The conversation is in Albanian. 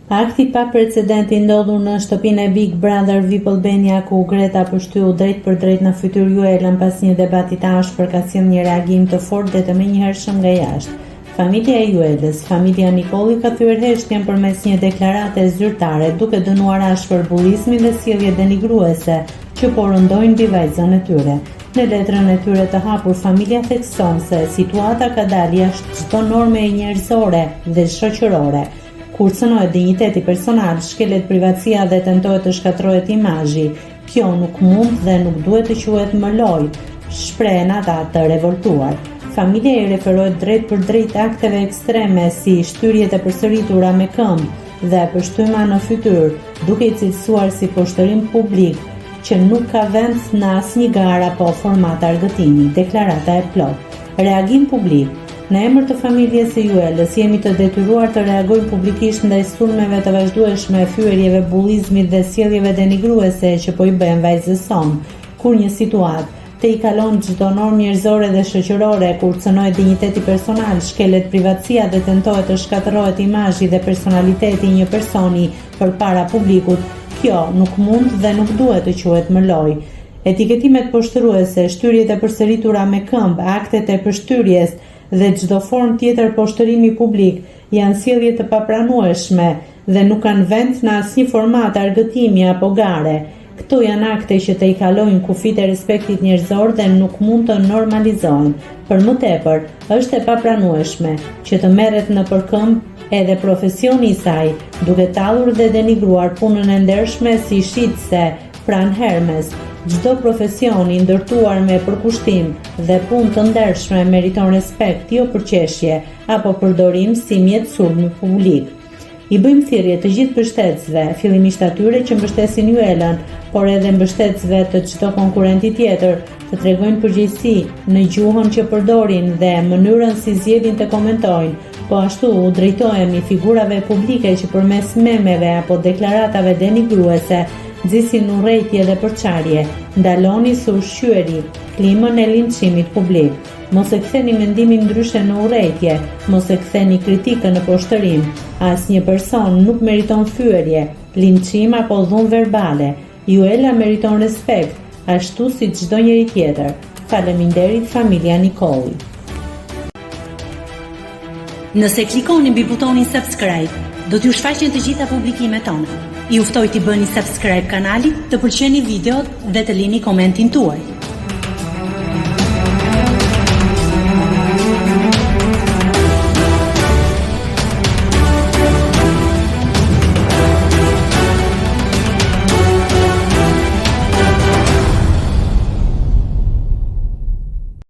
Akti pa precedenti ndodhur në shtëpinë e Big Brother VIP Albania, ku Greta pështyu drejt për drejt në fytyrë Juelën pas një debati të ashpër, ka sjellë një reagim të fortë dhe të menjëhershëm nga jashtë. Familja e Juelës, familja Nikolli, ka thyer heshtjen përmes një deklarate zyrtare, duke dënuar ashpër bullizmin dhe sjellje denigruese që porondojnë mbi vajzën e tyre. Në letrën e tyre të hapur, familja thekson se situata ka dalë jashtë çdo norme njerëzore dhe shoqërore. Kur cënohet dinjiteti personal, shkelet privatësia dhe tentohet të shkatërrohet imazhi. Kjo nuk mund dhe nuk duhet të quhet më lojë, shprehen ata të revoltuar. Familja i referohet drejt për drejt akteve ekstreme si shtyrjet e përsëritura me këmbë dhe pështyma në fytyrë, duke i cilësuar si poshtërim publik që nuk ka vend në asnjë garë apo format argëtimi. Deklarata e plot. Reagim publik. Në emër të familjes së Juelës, jemi të detyruar të reagojmë publikisht ndaj sulmeve të vazhdueshme, fyerjeve, bullizmit dhe sjelljeve denigruese që po i bëhen vajzës son. Kur një situatë të i kalon çdo normë njerëzore dhe shoqërore, kur cënohet dinjiteti personal, shkelet privatësia dhe tentohet të shkatërrohet imazhi dhe personaliteti i një personi përpara publikut, kjo nuk mund dhe nuk duhet të quhet më lojë. Etiketimet poshtëruese, shtyrjet e përsëritura me këmbë, aktet e pështyrjes dhe çdo formë tjetër poshtërimi publik janë sjellje të papranueshme dhe nuk kanë vend në asnjë format argëtimi apo gare. Këto janë akte që të i kalojnë kufit e respektit njerëzor dhe nuk mund të normalizohen. Për më tepër, është e papranueshme që të merret në përkëmbë edhe profesioni i saj, duke tallur dhe denigruar punën e ndershme si shitse pranë Hermes. Çdo profesion i ndërtuar me përkushtim dhe punë të ndershme meriton respekt, jo përqeshje apo përdorim si mjet sulmi publik. I bëjmë thirrje të gjithë mbështetësve, fillimisht atyre që mbështesin Juelën, por edhe mbështetësve të çdo konkurrenti tjetër, të tregojnë përgjegjësi në gjuhën që përdorin dhe mënyrën si zgjedhin të komentojnë. Po ashtu u drejtohemi figurave publike që përmes memeve apo deklaratave denigruese nxisin urrejtje dhe përçarje. Ndaloni së ushqyeri klimën e linçimit publik. Mos e ktheni mendimin ndryshe në urrejtje, mos e ktheni kritikën në poshtërim. Asnjë person nuk meriton fyerje, linçim apo dhunë verbale. Juela meriton respekt, ashtu si çdo njeri tjetër. Faleminderit familja Nikolli. Nëse klikoni mbi butonin subscribe, do t'ju shfaqen të gjitha publikimet tona. Ju ftoj t'i bëni subscribe kanalit, të pëlqeni videot dhe të lini komentin tuaj.